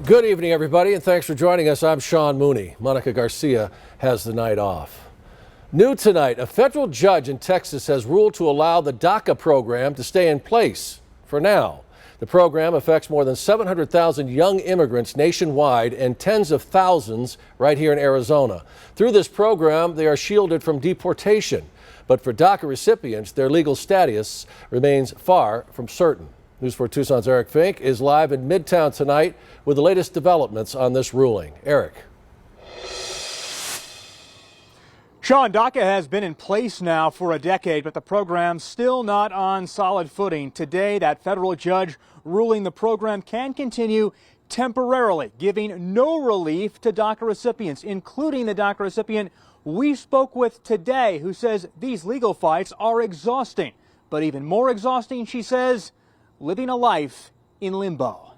Good evening, everybody, and thanks for joining us. I'm Sean Mooney. Monica Garcia has the night off. New tonight, a federal judge in Texas has ruled to allow the DACA program to stay in place for now. The program affects more than 700,000 young immigrants nationwide and tens of thousands right here in Arizona. Through this program, they are shielded from deportation. But for DACA recipients, their legal status remains far from certain. News 4 Tucson's Eric Fink is live in Midtown tonight with the latest developments on this ruling. Eric. Sean, DACA has been in place now for a decade, but the program's still not on solid footing. Today, that federal judge ruling the program can continue temporarily, giving no relief to DACA recipients, including the DACA recipient we spoke with today, who says these legal fights are exhausting. But even more exhausting, she says, living a life in limbo.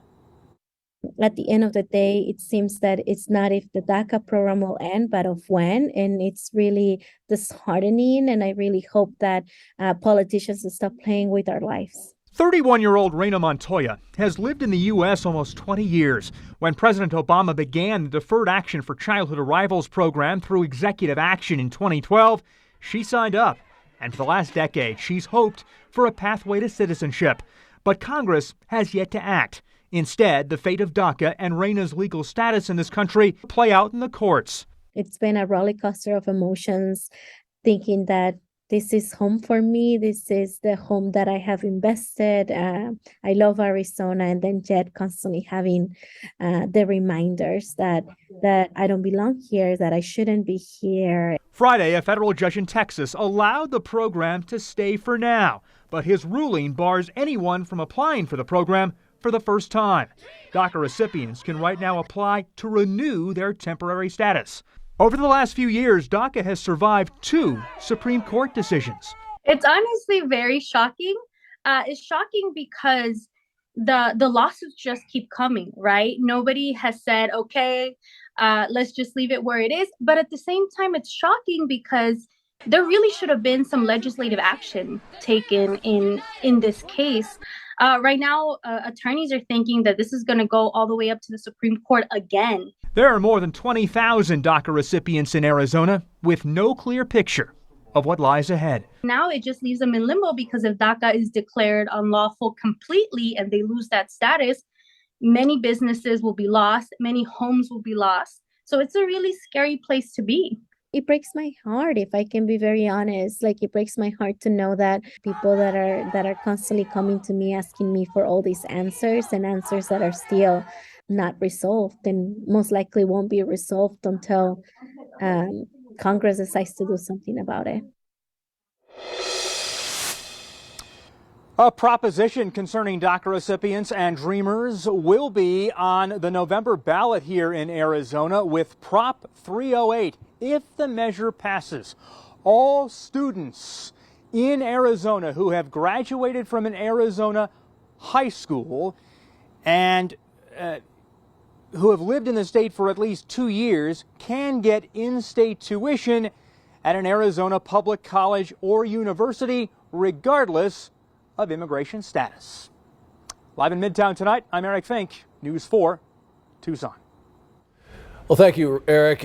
At the end of the day, it seems that it's not if the DACA program will end, but of when. And it's really disheartening. And I really hope that politicians will stop playing with our lives. 31-year-old Reina Montoya has lived in the U.S. almost 20 years. When President Obama began the Deferred Action for Childhood Arrivals program through executive action in 2012, she signed up. And for the last decade, she's hoped for a pathway to citizenship. But Congress has yet to act. Instead, the fate of DACA and Reina's legal status in this country play out in the courts. It's been a roller coaster of emotions, thinking that this is home for me. This is the home that I have invested. I love Arizona, and then yet constantly having the reminders that I don't belong here, that I shouldn't be here. Friday, a federal judge in Texas allowed the program to stay for now, but his ruling bars anyone from applying for the program for the first time. DACA recipients can right now apply to renew their temporary status. Over the last few years, DACA has survived 2 Supreme Court decisions. It's honestly very shocking. It's shocking because the lawsuits just keep coming, right? Nobody has said, okay, let's just leave it where it is. But at the same time, it's shocking because there really should have been some legislative action taken in this case. Right now, attorneys are thinking that this is going to go all the way up to the Supreme Court again. There are more than 20,000 DACA recipients in Arizona with no clear picture of what lies ahead. Now it just leaves them in limbo because if DACA is declared unlawful completely and they lose that status, many businesses will be lost, many homes will be lost. So it's a really scary place to be. It breaks my heart, if I can be very honest. Like, it breaks my heart to know that people that are constantly coming to me asking me for all these answers, and answers that are still not resolved and most likely won't be resolved until Congress decides to do something about it. A proposition concerning DACA recipients and dreamers will be on the November ballot here in Arizona with Prop 308. If the measure passes, all students in Arizona who have graduated from an Arizona high school and who have lived in the state for at least 2 years can get in-state tuition at an Arizona public college or university, regardless of immigration status. Live in Midtown tonight, I'm Eric Fink, News 4, Tucson. Well, thank you, Eric.